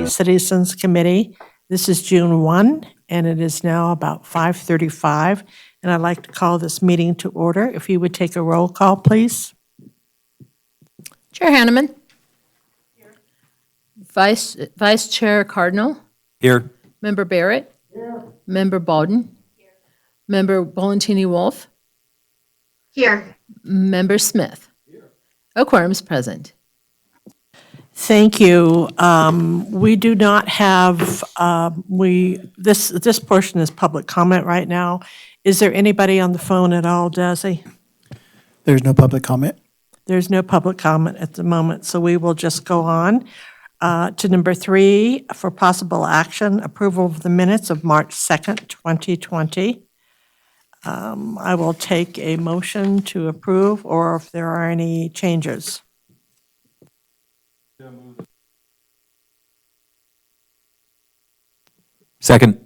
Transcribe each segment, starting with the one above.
Citizens Committee. This is June 1, and it is now about 5:35, and I'd like to call this meeting to order. If you would take a roll call, please. Chair Hanneman. Here. Vice Chair Cardinal. Here. Member Barrett. Here. Member Bowden. Here. Member Bolentini-Wolf. Here. Member Smith. Here. A quorum is present. Thank you. We do not have, this portion is public comment right now. Is there anybody on the phone at all, Desi? There's no public comment. There's no public comment at the moment, so we will just go on to number 3 for possible action, approval of the minutes of March 2nd, 2020. I will take a motion to approve, or if there are any changes. Second.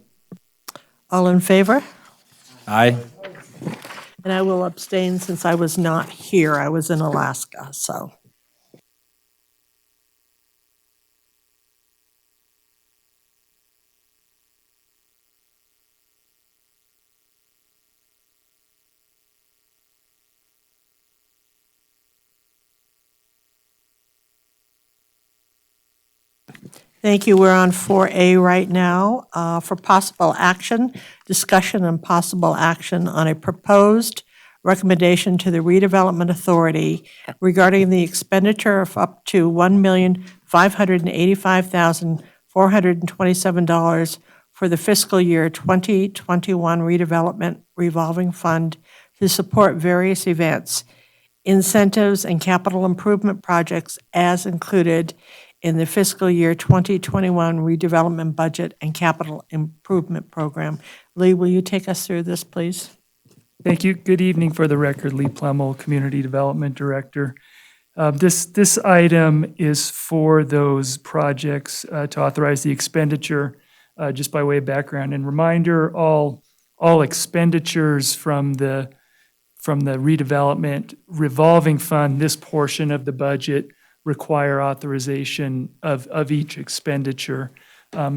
All in favor? Aye. And I will abstain since I was not here. I was in Alaska, so. Thank you. We're on 4A right now for possible action, discussion and possible action on a proposed recommendation to the Redevelopment Authority regarding the expenditure of up to $1,585,427 for the fiscal year 2021 Redevelopment Revolving Fund to support various events, incentives, and capital improvement projects as included in the fiscal year 2021 redevelopment budget and capital improvement program. Lee, will you take us through this, please? Thank you. Good evening. For the record, Lee Plemmel, Community Development Director. This item is for those projects to authorize the expenditure. Just by way of background and reminder, all expenditures from the redevelopment revolving fund, this portion of the budget, require authorization of each expenditure.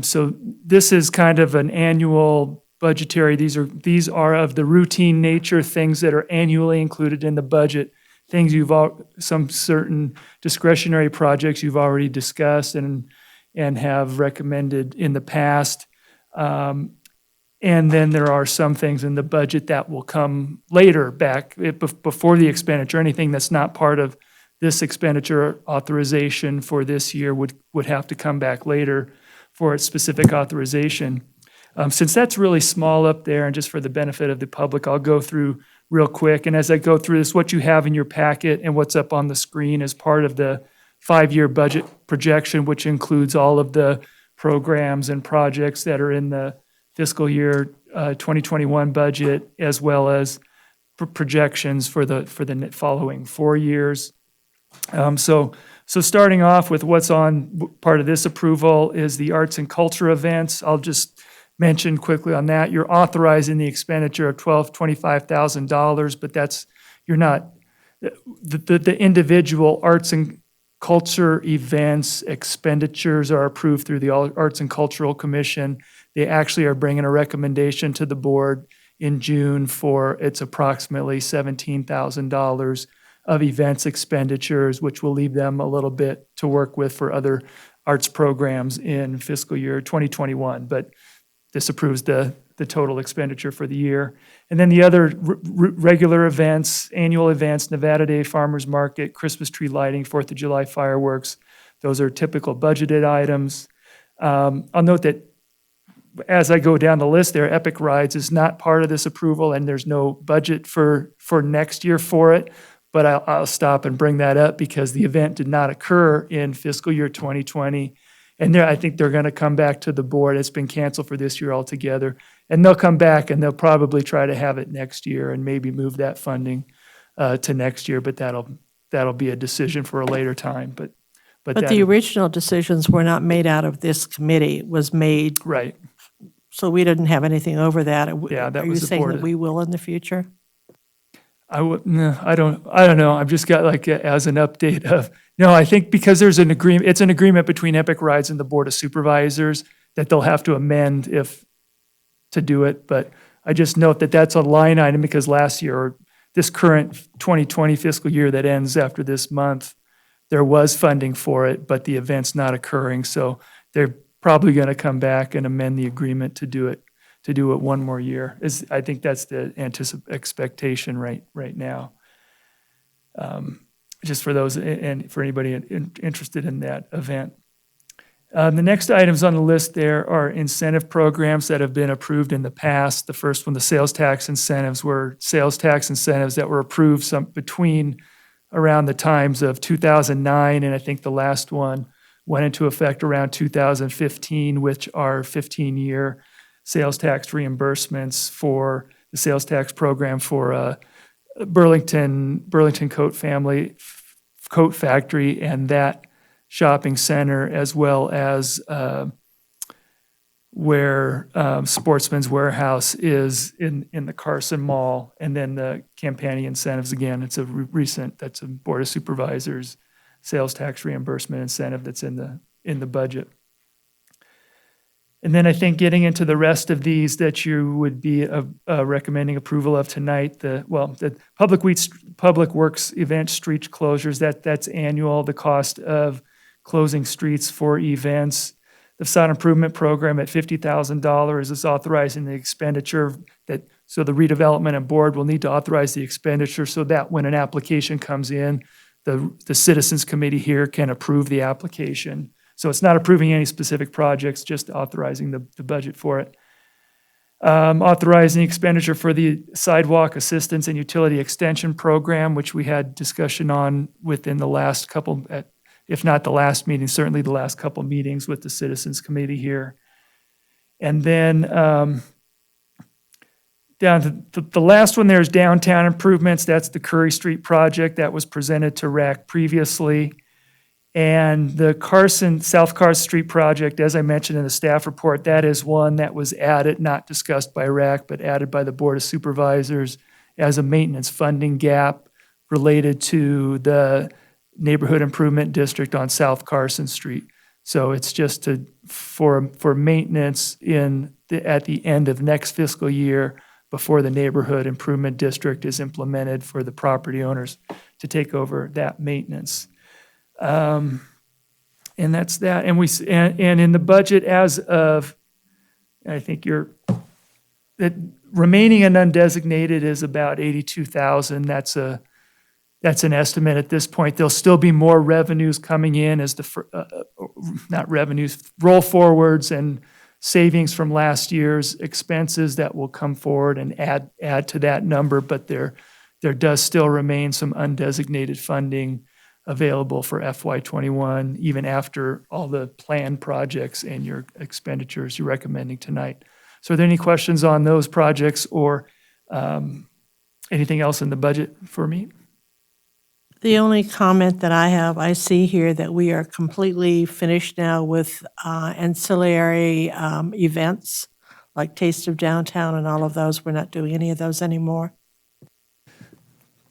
So this is kind of an annual budgetary. These are of the routine nature, things that are annually included in the budget, things some certain discretionary projects you've already discussed and have recommended in the past. And then there are some things in the budget that will come later back before the expenditure. Anything that's not part of this expenditure authorization for this year would have to come back later for its specific authorization. Since that's really small up there, and just for the benefit of the public, I'll go through real quick. And as I go through this, what you have in your packet and what's up on the screen is part of the 5-year budget projection, which includes all of the programs and projects that are in the fiscal year 2021 budget, as well as projections for the following 4 years. So starting off with what's on part of this approval is the arts and culture events. I'll just mention quickly on that. You're authorizing the expenditure of $25,000, but you're not, the individual arts and culture events expenditures are approved through the Arts and Cultural Commission. They actually are bringing a recommendation to the board in June for it's approximately $17,000 of events expenditures, which will leave them a little bit to work with for other arts programs in fiscal year 2021. But this approves the total expenditure for the year. And then the other regular events, annual events, Nevada Day Farmers Market, Christmas tree lighting, 4th of July fireworks, those are typical budgeted items. I'll note that as I go down the list there, Epic Rides is not part of this approval, and there's no budget for next year for it. But I'll stop and bring that up because the event did not occur in fiscal year 2020. And I think they're going to come back to the board. It's been canceled for this year altogether. And they'll come back and they'll probably try to have it next year and maybe move that funding to next year. But that'll be a decision for a later time. But the original decisions were not made out of this committee. It was made. Right. So we didn't have anything over that. Yeah, that Are was you saying that supported. we will in the future? No, I don't know. I've just got like as an update of, no, I think because there's an agreement, it's an agreement between Epic Rides and the Board of Supervisors that they'll have to amend to do it. But I just note that that's a line item because last year, or this current 2020 fiscal year that ends after this month, there was funding for it, but the event's not occurring. So they're probably going to come back and amend the agreement to do it one more year. I think that's the expectation right now. Just for those and for anybody interested in that event. The next items on the list there are incentive programs that have been approved in the past. The first one, the sales tax incentives, were sales tax incentives that were approved between around the times of 2009, and I think the last one went into effect around 2015, which are 15-year sales tax reimbursements for the sales tax program for Burlington Coat Factory and that shopping center, as well as where Sportsman's Warehouse is in the Carson Mall, and then the Campani incentives again. It's that's a Board of Supervisors sales tax reimbursement incentive that's in the budget. And then I think getting into the rest of these that you would be recommending approval of tonight, the Public Works event street closures, that's annual, the cost of closing streets for events. The facade improvement program at $50,000 is authorizing the expenditure so the redevelopment and board will need to authorize the expenditure so that when an application comes in, the citizens committee here can approve the application. So it's not approving any specific projects, just authorizing the budget for it. Authorizing expenditure for the sidewalk assistance and utility extension program, which we had discussion on within the last couple, if not the last meeting, certainly the last couple meetings with the citizens committee here. And then down to the last one, there's downtown improvements. That's the Curry Street project that was presented to RAC previously. And the South Carson Street project, as I mentioned in the staff report, that is one that was added, not discussed by RAC, but added by the Board of Supervisors as a maintenance funding gap related to the neighborhood improvement district on South Carson Street. So it's just for maintenance at the end of next fiscal year before the neighborhood improvement district is implemented for the property owners to take over that maintenance. And that's that. And in the budget as of, I think that remaining and undesignated is about 82,000. That's an estimate at this point. There'll still be more revenues coming in as not revenues, roll forwards and savings from last year's expenses that will come forward and add to that number. But there does still remain some undesignated funding available for FY21, even after all the planned projects and your expenditures you're recommending tonight. So are there any questions on those projects or anything else in the budget for me? The only comment that I see here that we are completely finished now with ancillary events like Taste of Downtown and all of those. We're not doing any of those anymore.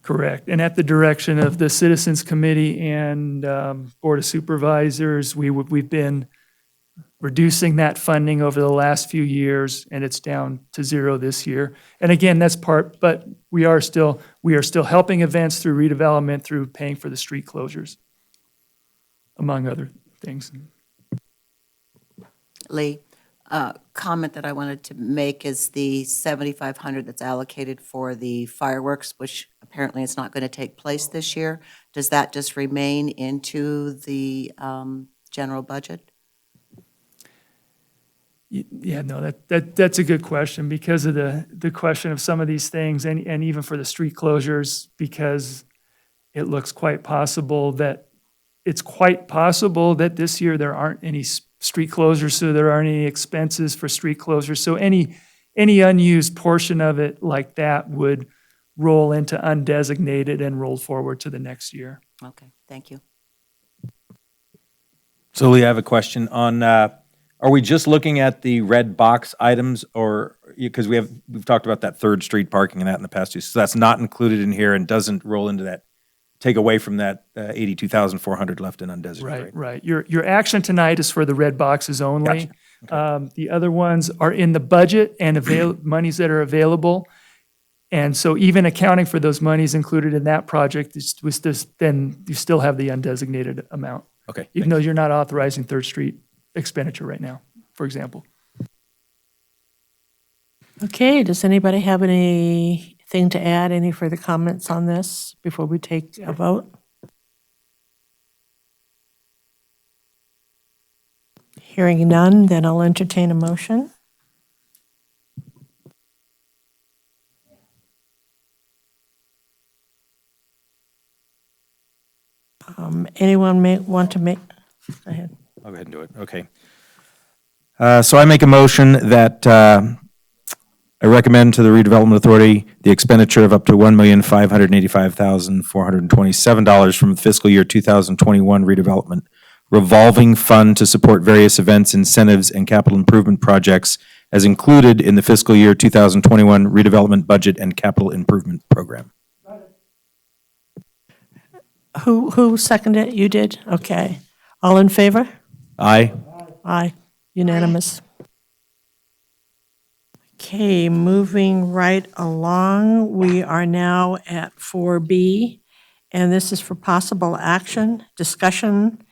Correct. And at the direction of the Citizens Committee and Board of Supervisors, we've been reducing that funding over the last few years, and it's down to zero this year. And again, that's but we are still helping events through redevelopment, through paying for the street closures, among other things. Lee, comment that I wanted to make is the $7,500 that's allocated for the fireworks, which apparently is not going to take place this year. Does that just remain into the general budget? Yeah, no, that's a good question because of the question of some of these things and even for the street closures, because it looks quite possible that this year there aren't any street closures, so there aren't any expenses for street closures. So any unused portion of it like that would roll into undesignated and roll forward to the next year. Okay, thank you. So Lee, I have a question on Are we just looking at the red box items, or, because we've talked about that Third Street parking and that in the past too, so that's not included in here and doesn't roll into that, take away from that 82,400 left in undesignated, right? Right. Your action tonight is for the red boxes only. The other ones are in the budget and monies that are available. And so even accounting for those monies included in that project, then you still have the undesignated amount. Okay. Even though you're not authorizing Third Street expenditure right now, for example. Okay, does anybody have anything to add, any further comments on this before we take a vote? Hearing none, then I'll entertain a motion. Anyone may want to make, go ahead. I'll go ahead and do it, okay. So I make a motion that I recommend to the Redevelopment Authority the expenditure of up to $1,585,427 from the fiscal year 2021 redevelopment revolving fund to support various events, incentives, and capital improvement projects as included in the fiscal year 2021 redevelopment budget and capital improvement program. Who seconded it? You did? Okay. All in favor? Aye. Aye. Unanimous. Okay, moving right along, we are now at 4B, and this is for possible action, discussion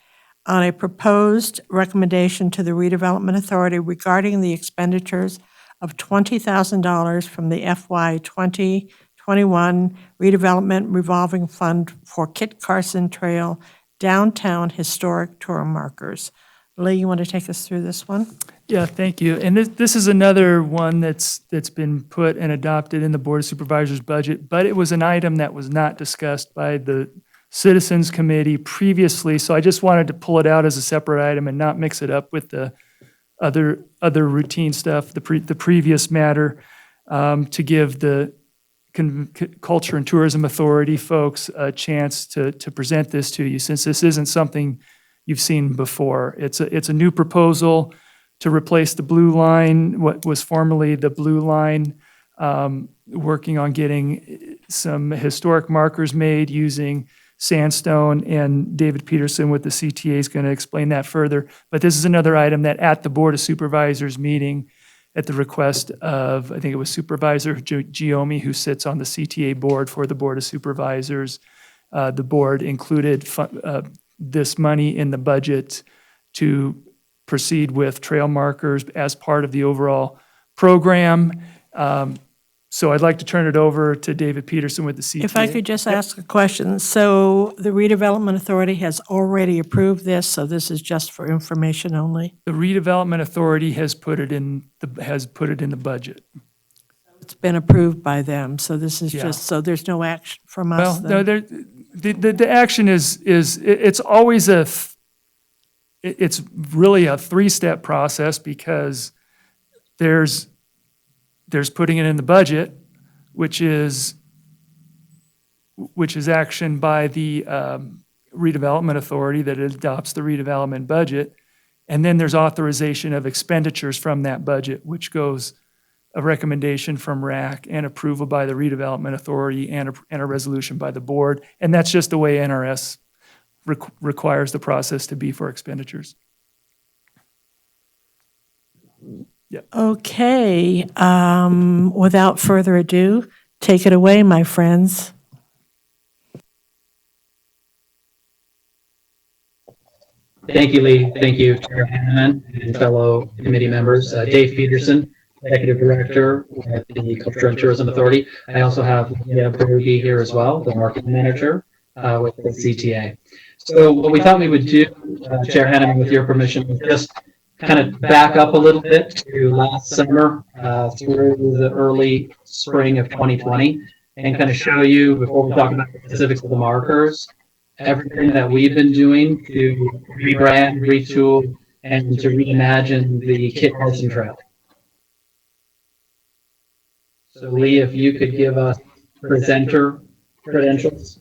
on a proposed recommendation to the Redevelopment Authority regarding the expenditures of $20,000 from the FY 2021 Redevelopment Revolving Fund for Kit Carson Trail Downtown Historic Tour Markers. Lee, you want to take us through this one? Yeah, thank you. And this is another one that's been put and adopted in the Board of Supervisors budget, but it was an item that was not discussed by the Citizens Committee previously, so I just wanted to pull it out as a separate item and not mix it up with the other routine stuff, the previous matter, to give the Culture and Tourism Authority folks a chance to present this to you, since this isn't something you've seen before. It's a new proposal to replace the blue line, what was formerly the blue line, working on getting some historic markers made using sandstone, and David Peterson with the CTA is going to explain that further. But this is another item that at the Board of Supervisors meeting, at the request of, I think it was Supervisor Giomi, who sits on the CTA board for the Board of Supervisors, the board included this money in the budget to proceed with trail markers as part of the overall program. So I'd like to turn it over to David Peterson with the CTA. If I could just ask a question. So the Redevelopment Authority has already approved this, so this is just for information only? The Redevelopment Authority has put it in the budget. It's been approved by them, so this is Yeah. just, so there's no action from Well, us no, then? the action is it's always it's really a three-step process, because there's putting it in the budget, which is action by the Redevelopment Authority that adopts the redevelopment budget. And then there's authorization of expenditures from that budget, which goes a recommendation from RAC and approval by the Redevelopment Authority and a resolution by the board. And that's just the way NRS requires the process to be for expenditures. Okay, without further ado, take it away, my friends. Thank you, Lee. Thank you, Chair Hanneman and fellow committee members. Dave Peterson, Executive Director with the Culture and Tourism Authority. I also have Leah Perugi here as well, the Marketing Manager with the CTA. So what we thought we would do, Chair Hanneman, with your permission, was just kind of back up a little bit to last summer through the early spring of 2020 and kind of show you, before we talk about the specifics of the markers, everything that we've been doing to rebrand, retool, and to reimagine the Kit Carson Trail. So Lee, if you could give us presenter credentials.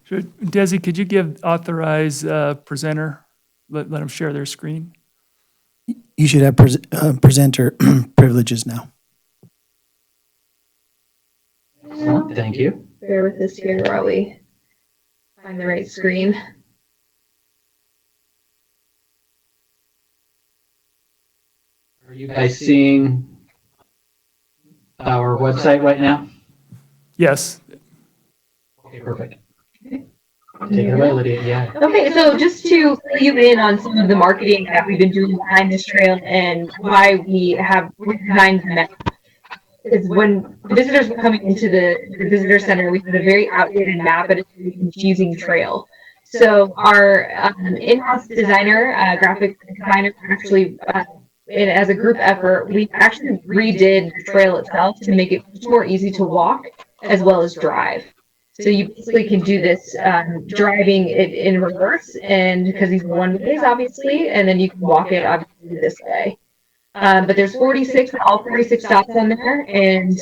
Sure. Desi, could you give authorize presenter, let them share their screen? You should have presenter privileges now. Thank you. Bear with us here while we find the right screen. Are you guys seeing our website right now? Yes. Okay, perfect. Take it away, Lydia. Yeah. Okay, so just to fill you in on some of the marketing that we've been doing behind this trail and why we have redesigned the map. Is when visitors were coming into the visitor center, we had a very outdated map and a very confusing trail. So our in-house designer, graphic designer, actually, as a group effort, we actually redid the trail itself to make it much more easy to walk as well as drive. So you basically can do this driving it in reverse, and because these are one ways, obviously, and then you can walk it obviously this way. But there's all 46 stops on there, and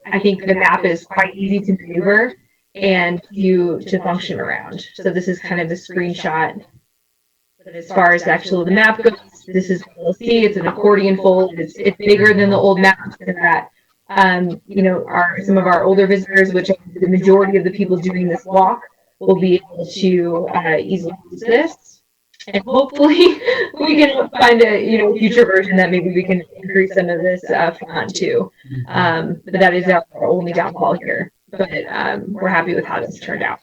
I think the map is quite easy to maneuver and to function around. So this is kind of the screenshot. But as far as the map goes, this is what you'll see. It's an accordion fold. It's bigger than the old map, so that some of our older visitors, which are the majority of the people doing this walk, will be able to easily use this. And hopefully we can find a future version that maybe we can increase some of this font too. But that is our only downfall here. But we're happy with how this turned out.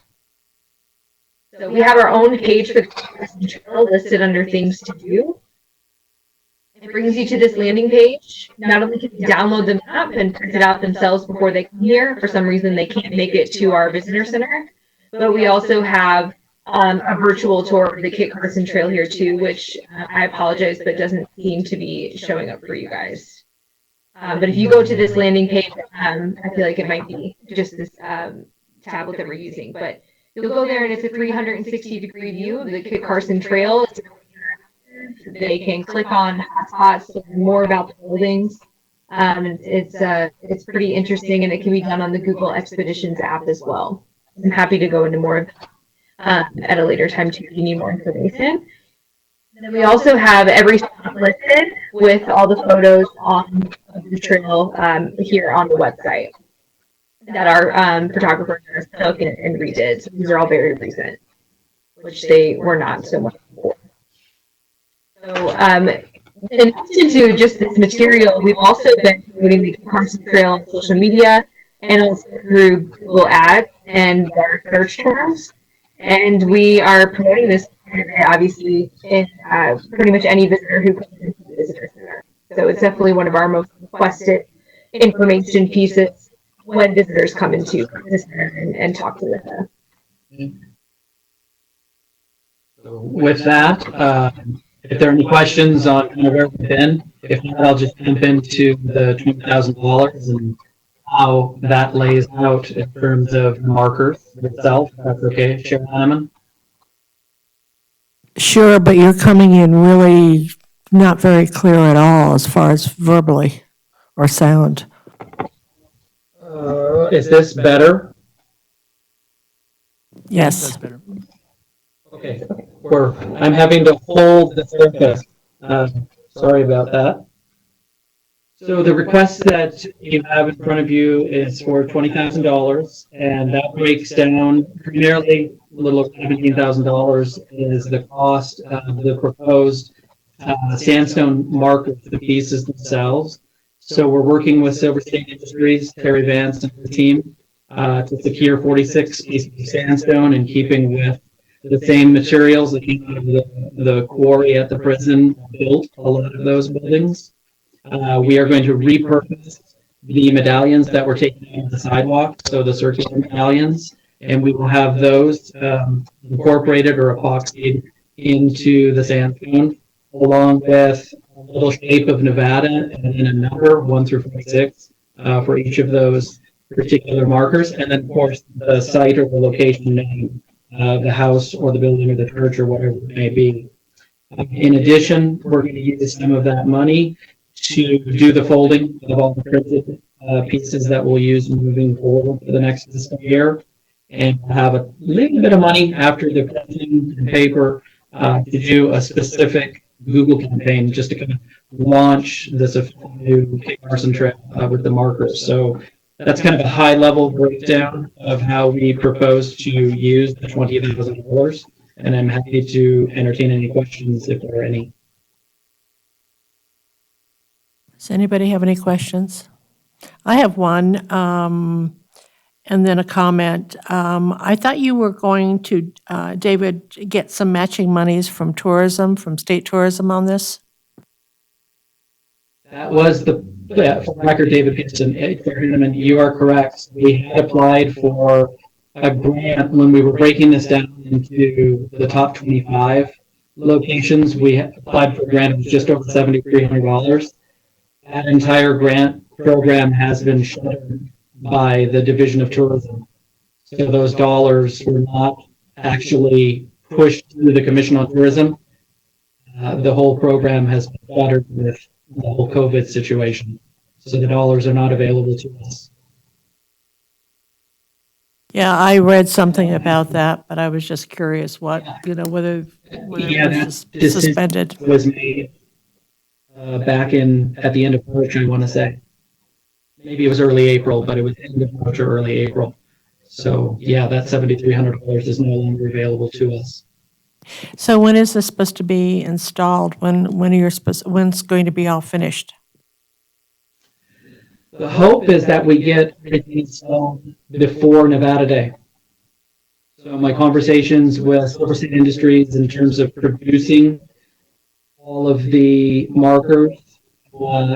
So we have our own page for the Carson Trail listed under things to do. It brings you to this landing page. Not only can you download the map and print it out themselves before they come here, for some reason they can't make it to our visitor center, but we also have a virtual tour of the Kit Carson Trail here too, which I apologize, but doesn't seem to be showing up for you guys. But if you go to this landing page, I feel like it might be just this tablet that we're using, but you'll go there and it's a 360-degree view of the Kit Carson Trail. They can click on hotspots to learn more about the buildings. It's pretty interesting, and it can be done on the Google Expeditions app as well. I'm happy to go into more of that at a later time too if you need more information. And then we also have every stop listed with all the photos on the trail here on the website that our photographer took and redid. So these are all very recent, which they were not so much before. So in addition to just this material, we've also been promoting the Carson Trail on social media and also through Google Ads and our search terms. And we are promoting this obviously in pretty much any visitor who comes into the visitor center. So it's definitely one of our most requested information pieces when visitors come into the center and talk to them. So with that, if there are any questions on kind of where we've been, if not, I'll just jump into the $20,000 and how that lays out in terms of markers itself. If that's okay, Sharon Hanneman? Sure, but you're coming in really not very clear at all as far as verbally or sound. Is this better? Yes. That's better. Okay, I'm having to hold the surface. Sorry about that. So the request that you have in front of you is for $20,000, and that breaks down primarily a little over $17,000 is the cost of the proposed sandstone markers, the pieces themselves. So we're working with Silver State Industries, Terry Vance and the team to secure 46 pieces of sandstone in keeping with the same materials that the quarry at the prison built a lot of those buildings. We are going to repurpose the medallions that were taken off the sidewalk, so the circular medallions, and we will have those incorporated or epoxied into the sandstone, along with a little shape of Nevada and then a number 1 through 46 for each of those particular markers, and then of course the site or the location name, the house or the building or the church or whatever it may be. In addition, we're going to use some of that money to do the folding of all the printed pieces that we'll use moving forward for the next fiscal year, and have a little bit of money after the printing and paper to do a specific Google campaign just to kind of launch this new Kit Carson Trail with the markers. So that's kind of a high level breakdown of how we propose to use the $20,000. And I'm happy to entertain any questions if there are any. Does anybody have any questions? I have one, and then a comment. I thought you were going to, David, get some matching monies from tourism, from state tourism on this? That was for the record, David Peterson, and you are correct. We had applied for a grant when we were breaking this down into the top 25 locations. We applied for a grant of just over $7,300. That entire grant program has been shuttered by the Division of Tourism. So those dollars were not actually pushed through the Commission on Tourism. The whole program has been shuttered with the whole COVID situation. So the dollars are not available to us. Yeah, I read something about that, but I was just curious whether it was suspended. Was made back at the end of March, I want to say. Maybe it was early April, but it was end of March or early April. So yeah, that $7,300 is no longer available to us. So when is this supposed to be installed? When's going to be all finished? The hope is that we get everything installed before Nevada Day. So my conversations with Silver State Industries in terms of producing all of the markers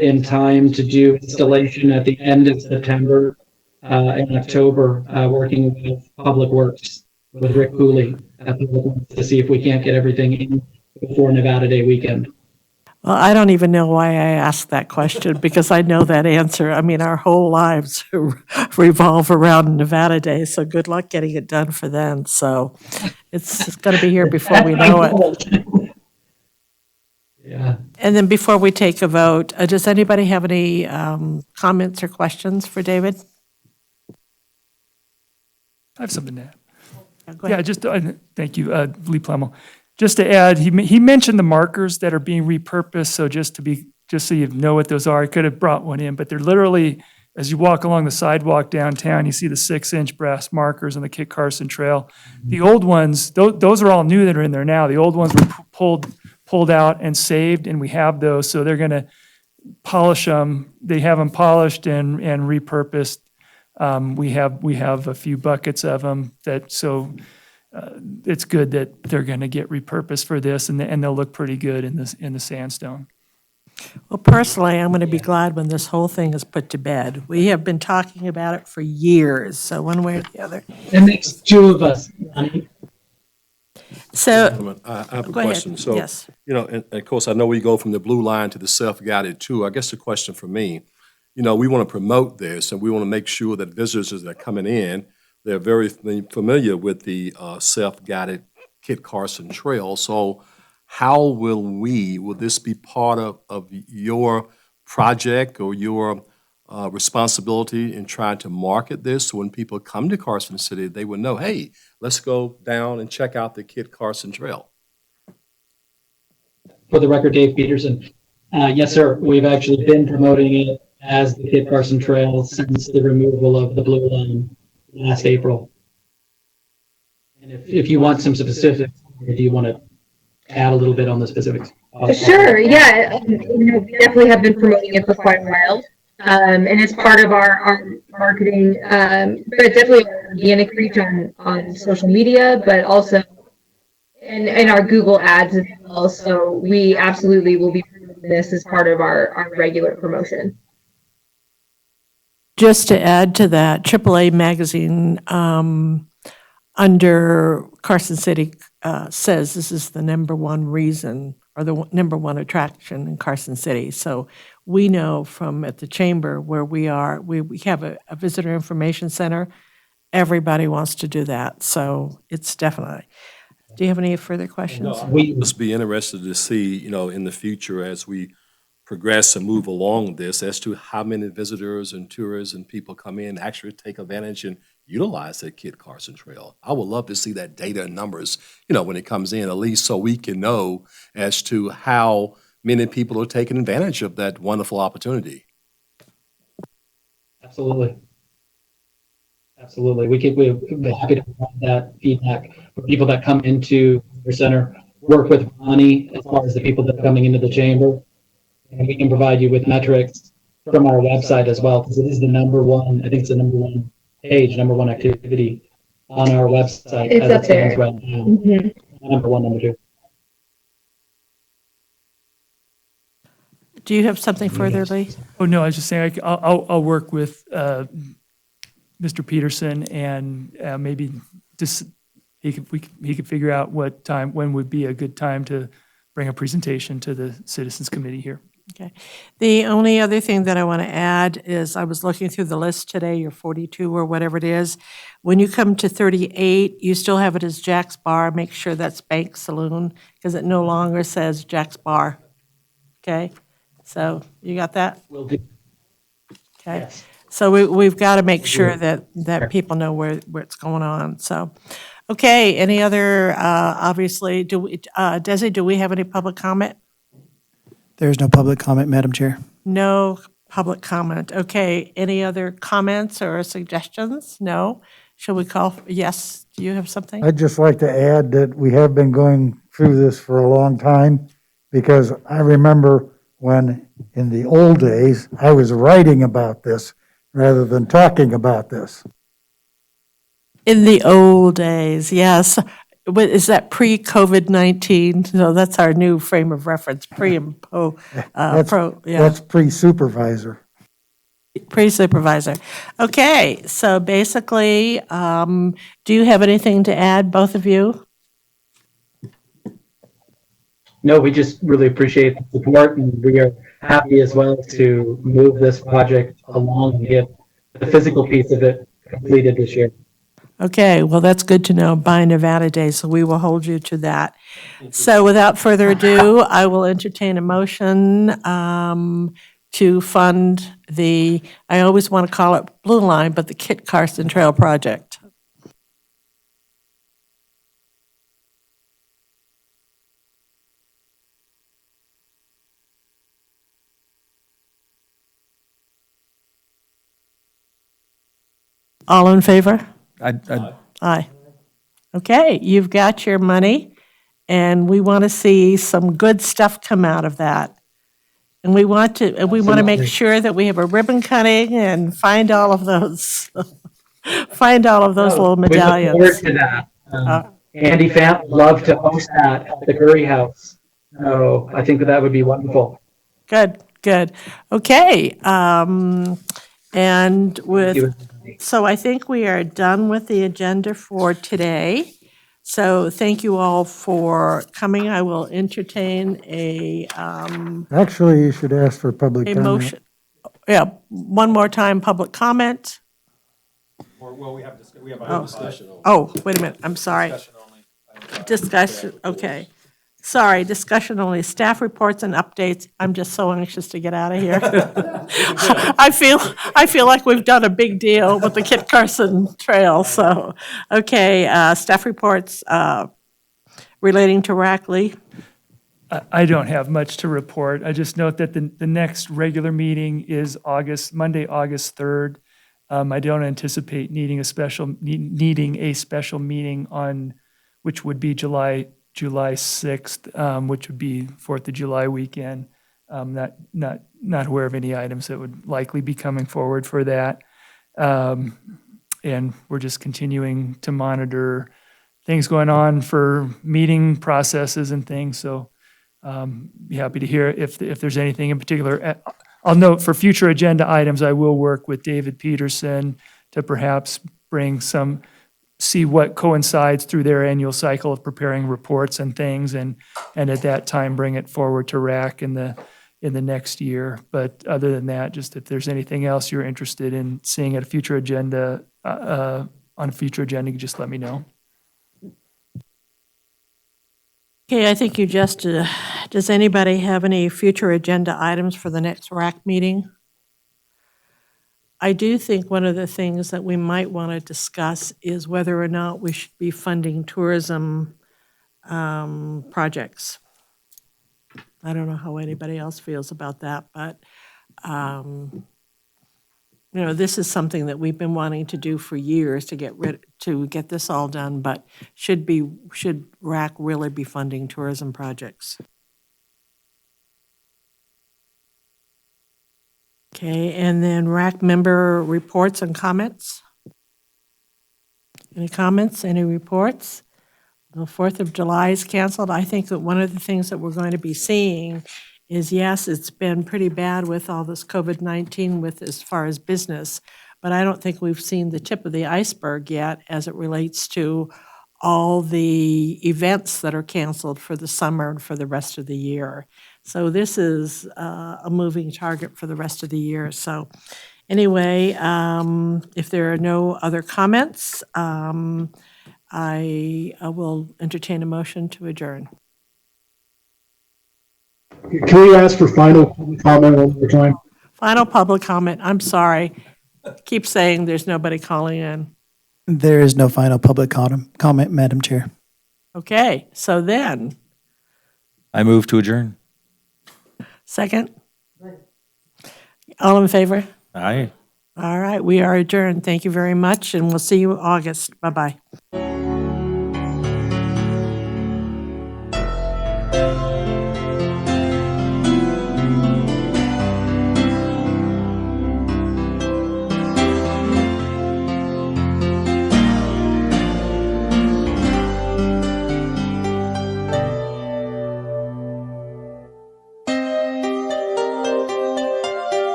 in time to do installation at the end of September and October, working with Public Works, with Rick Cooley at Public Works to see if we can't get everything in before Nevada Day weekend. Well, I don't even know why I asked that question because I know that answer. I mean, our whole lives revolve around Nevada Day, so good luck getting it done for then. So it's going to be here before we know it. Yeah. And then before we take a vote, does anybody have any comments or questions for David? I have something to add. Go ahead. Yeah, just, thank you, Lee Plemmel. Just to add, he mentioned the markers that are being repurposed, so just so you know what those are, I could have brought one in, but they're literally, as you walk along the sidewalk downtown, you see the 6-inch brass markers on the Kit Carson Trail. The old ones, those are all new that are in there now. The old ones were pulled out and saved, and we have those, so they're gonna polish them. They have them polished and repurposed. We have a few buckets of them it's good that they're going to get repurposed for this, and they'll look pretty good in the sandstone. Well, personally, I'm going to be glad when this whole thing is put to bed. We have been talking about it for years, so one way or the other. It makes two of us, honey. So, I have a go ahead. question. So, Yes. and of course, I know we go from the blue line to the self-guided too. I guess the question for me, we want to promote this and we want to make sure that visitors that are coming in, they're very familiar with the self-guided Kit Carson Trail. So how will this be part of your project or your responsibility in trying to market this? So when people come to Carson City, they would know, hey, let's go down and check out the Kit Carson Trail. For the record, Dave Peterson. Yes, sir. We've actually been promoting it as the Kit Carson Trail since the removal of the blue line last April. And if you want some specifics, or do you want to add a little bit on the specifics? Sure, yeah. We definitely have been promoting it for quite a while. And it's part of our marketing, but definitely organic reach on social media, but also in our Google ads as well. So we absolutely will be promoting this as part of our regular promotion. Just to add to that, AAA Magazine under Carson City says this is the number one reason or the number one attraction in Carson City. So we know from at the chamber where we are, we have a visitor information center. Everybody wants to do that. So it's definitely. Do you have any further questions? We must be interested to see, in the future as we progress and move along this as to how many visitors and tourists and people come in, actually take advantage and utilize that Kit Carson Trail. I would love to see that data and numbers, you know, when it comes in, at least so we can know as to how many people are taking advantage of that wonderful opportunity. Absolutely. Absolutely. We're happy to provide that feedback for people that come into your center, work with Ronnie as far as the people that are coming into the chamber. And we can provide you with metrics from our website as well, because it is the number one, I think it's the number one page, number one activity on our website. It's as up it stands there. right now. Mhm. Number one, number two. Do you have something further, Lee? Oh, no, I was just saying, I'll work with Mr. Peterson and maybe just, he could figure out what time, when would be a good time to bring a presentation to the Citizens Committee here. Okay. The only other thing that I want to add is I was looking through the list today, your 42 or whatever it is. When you come to 38, you still have it as Jack's Bar. Make sure that's Bank Saloon because it no longer says Jack's Bar. Okay? So you got that? Will do. Okay. Yes. So we've got to make sure that people know what's going on. So, okay, any other, obviously, Desi, do we have any public comment? There is no public comment, Madam Chair. No public comment. Okay, any other comments or suggestions? No? Shall we call, yes, do you have something? I'd just like to add that we have been going through this for a long time, because I remember when, in the old days, I was writing about this rather than talking about this. In the old days, yes. But is that pre-COVID-19? No, that's our new frame of reference, pre and pro, yeah. That's pre-supervisor. Pre-supervisor. Okay, so basically, do you have anything to add, both of you? No, we just really appreciate the support, and we are happy as well to move this project along and get the physical piece of it completed this year. Okay, well, that's good to know by Nevada Day, so we will hold you to that. So without further ado, I will entertain a motion to fund the, I always want to call it Blue Line, but the Kit Carson Trail Project. All in favor? Aye. Okay, you've got your money, and we want to see some good stuff come out of that. And we want to make sure that we have a ribbon cutting and find all of those, little We look forward medallions. to that. Andy Fant would love to host that at the Curry House. So I think that would be wonderful. Good, good. Okay, and Thank you, with, everybody. so I think we are done with the agenda for today. So thank you all for coming. I will entertain a Actually, you should ask for public comment. motion. Yeah, one more time, public comment. Well, we have discussion. Oh, wait a minute, I'm sorry. Discussion, okay. Sorry, discussion only, staff reports and updates. I'm just so anxious to get out of here. I feel like we've done a big deal with the Kit Carson Trail, so, okay, staff reports relating to Rackley. I don't have much to report. I just note that the next regular meeting is Monday, August 3rd. I don't anticipate needing a special meeting on, which would be July 6th, which would be 4th of July weekend. Not aware of any items that would likely be coming forward for that. And we're just continuing to monitor things going on for meeting processes and things. So be happy to hear if there's anything in particular. I'll note for future agenda items, I will work with David Peterson to perhaps see what coincides through their annual cycle of preparing reports and things, and at that time, bring it forward to RAC in the next year. But other than that, just if there's anything else you're interested in seeing at a future agenda, on a future agenda, you just let me know. Okay, I think you just, does anybody have any future agenda items for the next RAC meeting? I do think one of the things that we might want to discuss is whether or not we should be funding tourism projects. I don't know how anybody else feels about that, but, this is something that we've been wanting to do for years to get this all done, but should RAC really be funding tourism projects? Okay, and then RAC member reports and comments? Any comments, any reports? The 4th of July is canceled. I think that one of the things that we're going to be seeing is, yes, it's been pretty bad with all this COVID-19 with as far as business, but I don't think we've seen the tip of the iceberg yet as it relates to all the events that are canceled for the summer and for the rest of the year. So this is a moving target for the rest of the year. So anyway, if there are no other comments, I will entertain a motion to adjourn. Can we ask for final public comment one more time? Final public comment, I'm sorry. Keep saying there's nobody calling in. There is no final public comment, Madam Chair. Okay, so then, I move to adjourn. second? All in favor? Aye. All right, we are adjourned. Thank you very much, and we'll see you August. Bye-bye.